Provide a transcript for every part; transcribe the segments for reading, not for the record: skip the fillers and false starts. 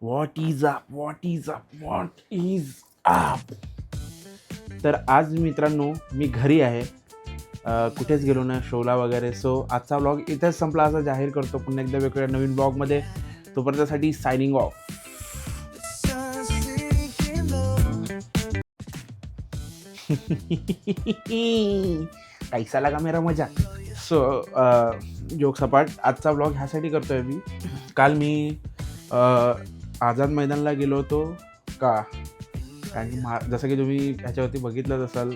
What is up, what is up, what is up. तर आज मित्रांनो मी घरी आहे, कुठेच गेलो ना शोला वगैरे. सो आजचा व्लॉग इथेच संपला असं जाहीर करतो. पुन्हा एकदा वेगवेगळ्या नवीन ब्लॉगमध्ये. तोपर्यंतसाठी सायनिंग ऑफ. कैसा लगा मेरा मजा. सो जोक सपाट. आजचा ब्लॉग ह्यासाठी करतोय मी. काल मी आझाद मैदानला गेलो होतो का, कारण की जसं की तुम्ही ह्याच्यावरती बघितलंच असाल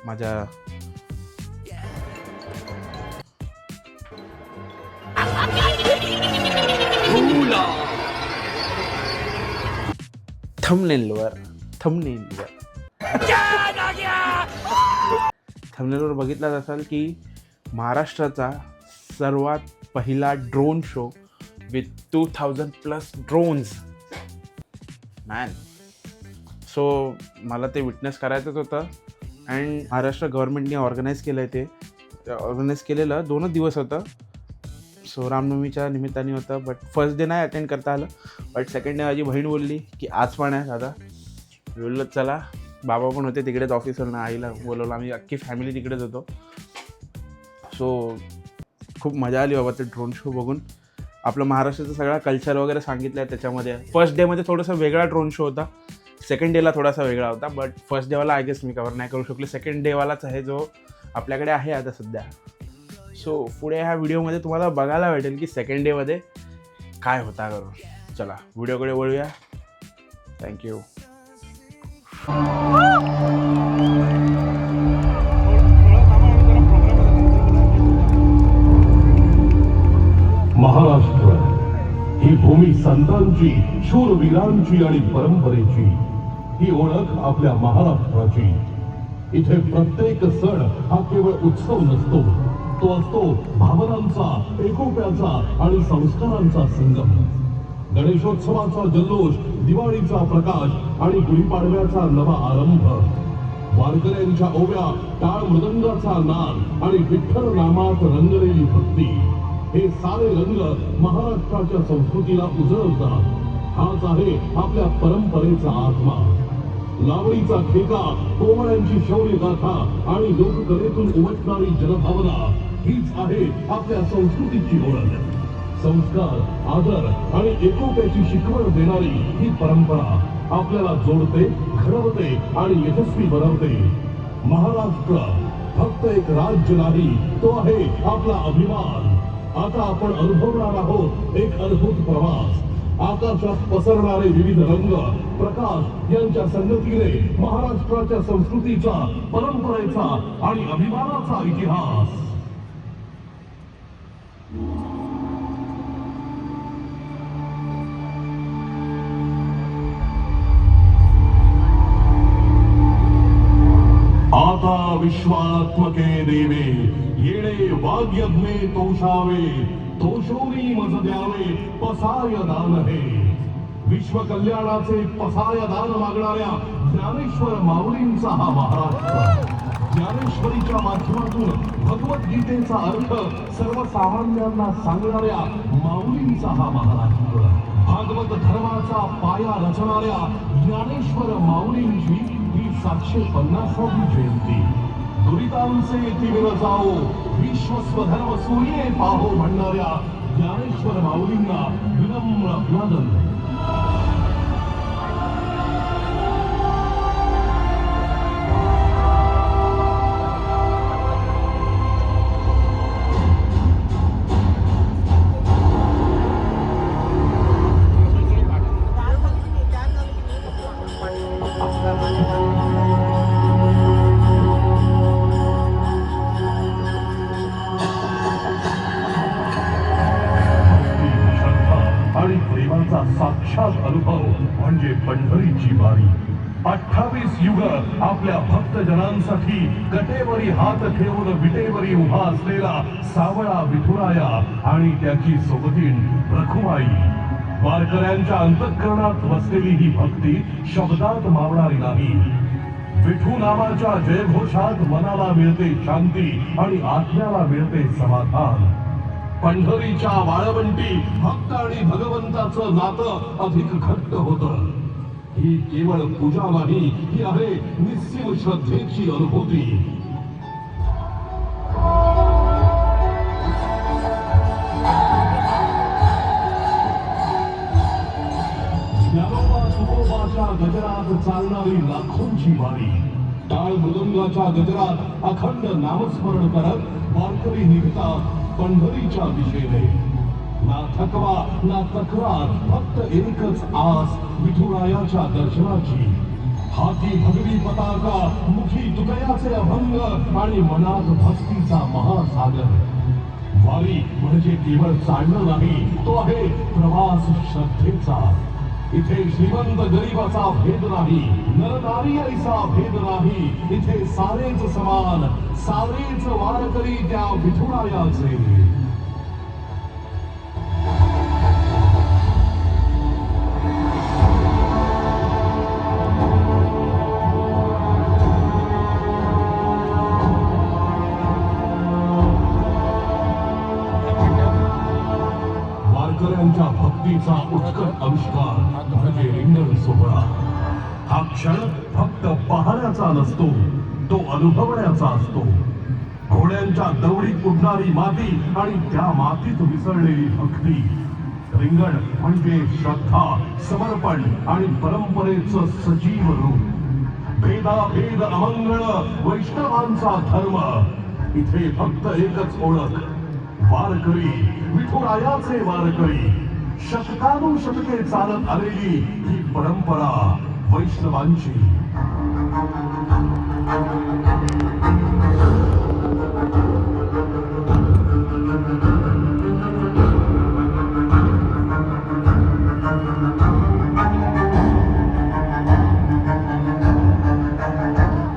माझ्या थंबनेलवर बघितलाच असाल की महाराष्ट्राचा सर्वात पहिला drone show with 2000+ drones man. So मला ते विटनेस करायचंच होतं. अँड महाराष्ट्र गव्हर्नमेंटने ऑर्गनाईज केलं आहे. ते ऑर्गनाईज केलेलं 2च दिवस होतं. सो रामनवमीच्या निमित्ताने होतं. बट फर्स्ट डे नाही अटेंड करता आलं. बट सेकंड डे माझी बहीण बोलली की आज पण आहे दादा. बोललं चला. बाबा पण होते तिकडेच ऑफिसवरनं. आईला बोलवलं. आम्ही अख्खी फॅमिली तिकडेच होतो. सो खूप मजा आली बाबा ते ड्रोन शो बघून. आपलं महाराष्ट्राचा सगळा कल्चर वगैरे सांगितलं आहे त्याच्यामध्ये. फर्स्ट डेमध्ये थोडासा वेगळा ड्रोन शो होता. सेकंड डेला थोडासा वेगळा होता. बट फर्स्ट डेवाला आय गेस मी कव्हर नाही करू शकले. सेकंड डेवालाच आहे जो आपल्याकडे आहे आता सध्या. सो पुढे ह्या व्हिडिओमध्ये तुम्हाला बघायला भेटेल की सेकंड डेमध्ये काय होता करून. चला व्हिडिओकडे वळूया. थँक्यू. महाराष्ट्र ही भूमी संतांची, शूरवीरांची आणि परंपरेची. ही ओळख आपल्या महाराष्ट्राची. इथे प्रत्येक सण हा केवळ उत्सव नसतो, तो असतो भावनांचा, एकोप्याचा आणि संस्कारांचा संगम. गणेशोत्सवाचा जल्लोष, दिवाळीचा प्रकाश आणि गुढीपाडव्याचा नवा आरंभ. वारकऱ्यांच्या ओव्या, टाळ मृदंगाचा नाद आणि विठ्ठल नामात रंगलेली भक्ती. हे सारे रंग महाराष्ट्राच्या संस्कृतीला उजळवतात. हाच आहे आपल्या परंपरेचा आत्मा. लावणीचा ठेका, कोवळ्यांची शौर्य गाथा आणि लोककलेतून उमटणारी जनभावना हीच आहे आपल्या संस्कृतीची ओळख. संस्कार, आदर आणि एकोप्याची शिकवण देणारी ही परंपरा आपल्याला जोडते, घडवते आणि यशस्वी बनवते. महाराष्ट्र फक्त एक राज्य नाही, तो आहे आपला अभिमान. आता आपण अनुभवणार आहोत एक अद्भुत प्रवास. आकाशात पसरणारे विविध रंग, प्रकाश यांच्या संगतीने महाराष्ट्राच्या संस्कृतीचा, परंपरेचा आणि अभिमानाचा इतिहास. आता विश्वात्मके देवे, येणे वाग्यज्ञे तोषावे, तोषोनी मज द्यावे पसाय दान हे. विश्व कल्याणाचे पसाय दान मागणाऱ्या ज्ञानेश्वर माऊलींचा हा महाराष्ट्र. ज्ञानेश्वरीच्या माध्यमातून भगवद्गीतेचा अर्थ सर्वसामान्यांना सांगणाऱ्या माऊलींचा हा महाराष्ट्र. भागवत धर्माचा पाया रचणाऱ्या ज्ञानेश्वर माऊलींची ही 750वी जयंती. दुरितांचे तीव्र जाओ, विश्व स्वधर्म सूर्ये पाहो म्हणणाऱ्या ज्ञानेश्वर माऊलींना विनम्र अभिवादन. साक्षात अनुभव म्हणजे पंढरीची वारी. 28 युग आपल्या भक्तजनांसाठी कटेवरी हात ठेवून विटेवरी उभा असलेला सावळा विठुराया आणि त्याची सोबतीण रखुमाई. वारकऱ्यांच्या अंतःकरणात वसलेली ही भक्ती शब्दात मावणारी नाही. विठू नामाच्या जयघोषात मनाला मिळते शांती आणि आत्म्याला मिळते समाधान. पंढरीच्या वाळवंटी भक्त आणि भगवंताचं नातं अधिक घट्ट होतं. ही केवळ पूजा नाही, ही आहे निस्सीम श्रद्धेची अनुभूती. ज्ञानोबा तुकोबाच्या गजरात चालणारी लाखोंची वारी, टाळ मृदंगाच्या गजरात अखंड नामस्मरण करत वारकरी निघतात पंढरीच्या दिशेने. ना थकवा ना तक्रार, फक्त एकच आस विठुरायाच्या दर्शनाची. हाती भगवी पताका, मुखी तुकयाचे अभंग आणि मनात भक्तीचा महासागर. वारी म्हणजे केवळ चालणं नाही, तो आहे प्रवास श्रद्धेचा. इथे श्रीमंत गरीबाचा भेद नाही, नरनारी ऐसा भेद नाही. इथे सारेच समान, सारेच वारकरी त्या विठुरायाचे. वारकऱ्यांच्या भक्तीचा उत्कट आविष्कार म्हणजे रिंगण सोहळा. हा क्षण फक्त पाहण्याचा नसतो, तो अनुभवण्याचा असतो. घोड्यांच्या दवडीत उडणारी माती आणि त्या मातीत मिसळलेली भक्ती. रिंगण म्हणजे श्रद्धा, समर्पण आणि परंपरेचं सजीव रूप. भेदाभेद अमंगळ वैष्णवांचा धर्म. इथे फक्त एकच ओळख, वारकरी, विठुरायाचे वारकरी. शतकानुशतके चालत आलेली ही परंपरा वैष्णवांची.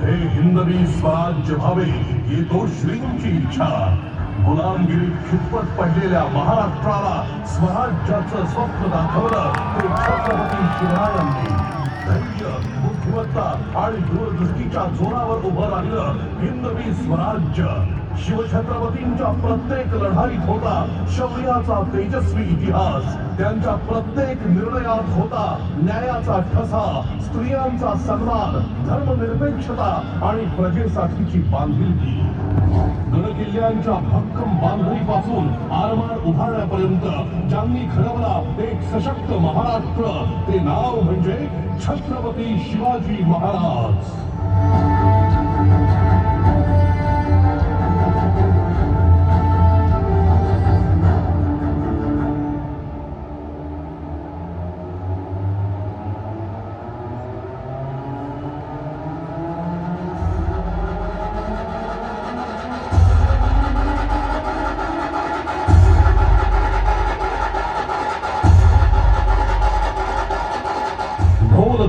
हे हिंदवी स्वराज्य व्हावे, येतो श्रींची इच्छा. गुलामगिरीत खितपत पडलेल्या महाराष्ट्राला स्वराज्याचं स्वप्न दाखवलं ते छत्रपती शिवरायांनी. धैर्य, बुद्धिमत्ता आणि दूरदृष्टीच्या जोरावर उभं राहिलं हिंदवी स्वराज्य. शिवछत्रपतींच्या प्रत्येक लढाईत होता शौर्याचा तेजस्वी इतिहास. त्यांच्या प्रत्येक निर्णयात होता न्यायाचा ठसा, स्त्रियांचा सन्मान, धर्मनिरपेक्षता आणि प्रजेसाठीची बांधिलकी. गडकिल्ल्यांच्या भक्कम बांधणीपासून आरमार उभारण्यापर्यंत ज्यांनी घडवला एक सशक्त महाराष्ट्र, ते नाव म्हणजे छत्रपती शिवाजी महाराज.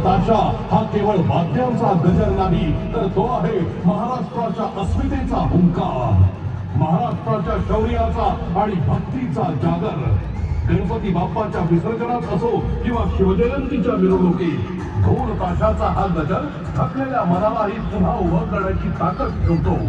ताशा हा केवळ वाद्यांचा गजर नाही, तर तो आहे महाराष्ट्राच्या अस्मितेचा हुंकार, महाराष्ट्राच्या शौर्याचा आणि भक्तीचा जागर. गणपती बाप्पाच्या विसर्जनात असो किंवा शिवजयंतीच्या मिरवणुकीत, ढोल ताशाचा हा गजर थकलेल्या मनालाही पुन्हा उभं करण्याची ताकद ठेवतो.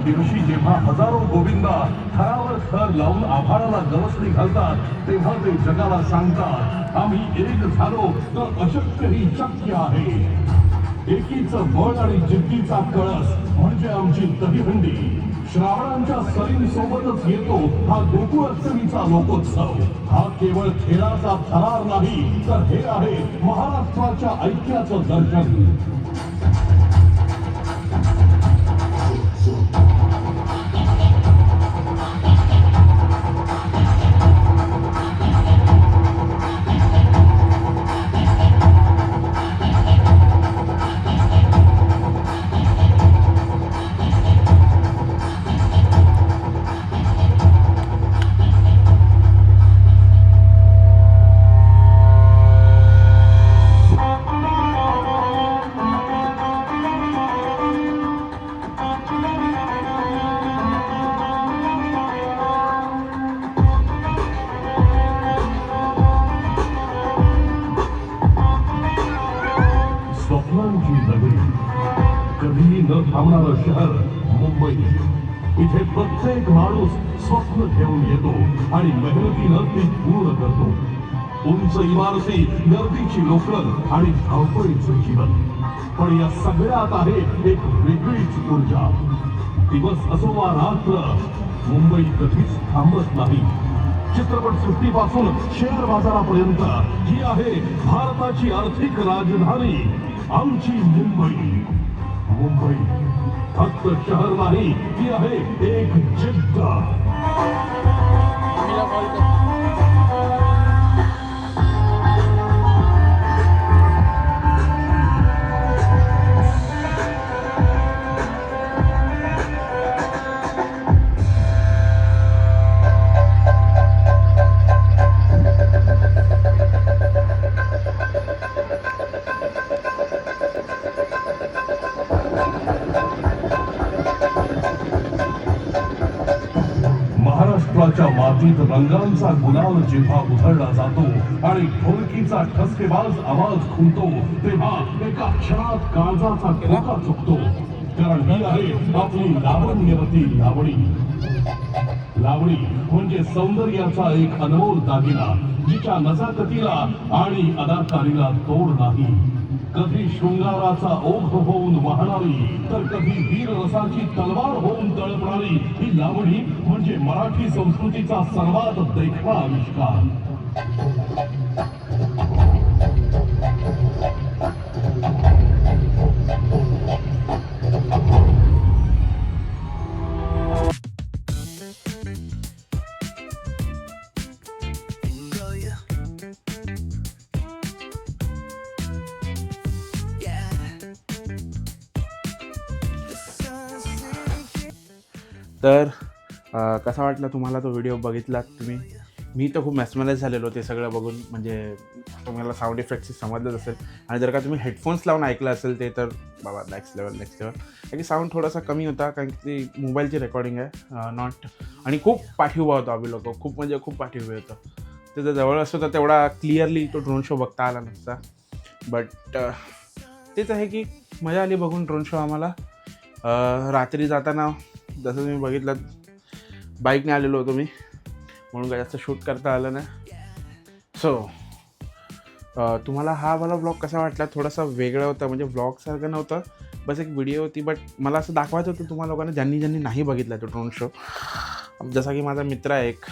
दिवशी जेव्हा हजारो गोविंदा थरावर थर लावून आभाळाला गवसणी घालतात, तेव्हा ते जगाला सांगतात, आम्ही एक झालो तर अशक्यही शक्य आहे. एकीचं बळ आणि जिद्दीचा कळस म्हणजे आमची दहीहंडी. श्रावणांच्या सरींसोबतच येतो हा गोकुळाष्टमीचा लोकोत्सव. हा केवळ खेळाचा थरार नाही, तर हे आहे महाराष्ट्राच्या ऐक्याचं दर्शन. थांबणारं शहर मुंबई. इथे प्रत्येक माणूस स्वप्न घेऊन येतो आणि मेहनतीनं ती पूर्ण करतो. उंच इमारती, गर्दीची लोकल आणि धावपळीचं जीवन. पण या सगळ्यात आहे एक वेगळीच ऊर्जा. दिवस असो वा रात्र, मुंबई कधीच थांबत नाही. चित्रपट सृष्टीपासून शेअर बाजारापर्यंत ही आहे भारताची आर्थिक राजधानी, आमची मुंबई. मुंबई फक्त शहर नाही, ती आहे एक जिद्द. महाराष्ट्राच्या मातीत रंगांचा गुलाल जेव्हा उधळला जातो आणि ढोलकीचा ठसकेबाज आवाज खुलतो, तेव्हा एका क्षणात काळजाचा धोका चुकतो. कारण ही आहे आपली लावण्यवती लावणी. लावणी म्हणजे सौंदर्याचा एक अनमोल दागिना, जिच्या नजाकतीला आणि अदाकारीला तोड नाही. कधी शृंगाराचा ओघ होऊन वाहणारी, तर कधी वीररसाची तलवार होऊन तळपणारी ही लावणी म्हणजे मराठी संस्कृतीचा सर्वात देखणा आविष्कार. तर कसा वाटला तुम्हाला तो व्हिडिओ बघितलात तुम्ही? मी तर खूप मॅस्मराइज झालेलो ते सगळं बघून. म्हणजे तुम्हाला साऊंड इफेक्ट्सची समजलंच असेल. आणि जर का तुम्ही हेडफोन्स लावून ऐकलं असेल ते तर बाबा नेक्स्ट लेवल. कारण की साऊंड थोडासा कमी होता, कारण की ती मोबाईलची रेकॉर्डिंग आहे नॉट. आणि खूप पाठीउभा होता आम्ही लोक, खूप म्हणजे खूप पाठीउभे होतं. ते जर जवळ असतो तर तेवढा क्लिअरली तो ड्रोन शो बघता आला नसता. बट तेच आहे की मजा आली बघून ड्रोन शो आम्हाला. रात्री जाताना जसं तुम्ही बघितलं बाईकने आलेलो होतो मी, म्हणून काय जास्त शूट करता आलं नाही. सो तुम्हाला हा मला व्लॉग कसा वाटला? थोडासा वेगळा होता, म्हणजे व्लॉगसारखं नव्हतं, बस एक व्हिडिओ होती. बट मला असं दाखवायचं होतं तुम्हाला लोकांना, ज्यांनी नाही बघितला तो ड्रोन शो. जसा की माझा मित्र आहे एक,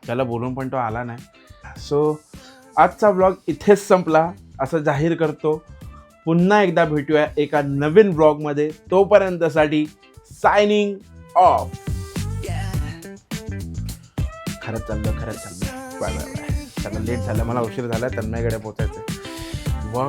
त्याला बोलून पण तो आला नाही. सो आजचा व्लॉग इथेच संपला असं जाहीर करतो. पुन्हा एकदा भेटूया एका नवीन व्लॉगमध्ये. तोपर्यंतसाठी सायनिंग ऑफ. खरंच चाललं. बाय. त्याला लेट झालं, मला उशीर झाला, तन्मयकडे पोचायचं. वाह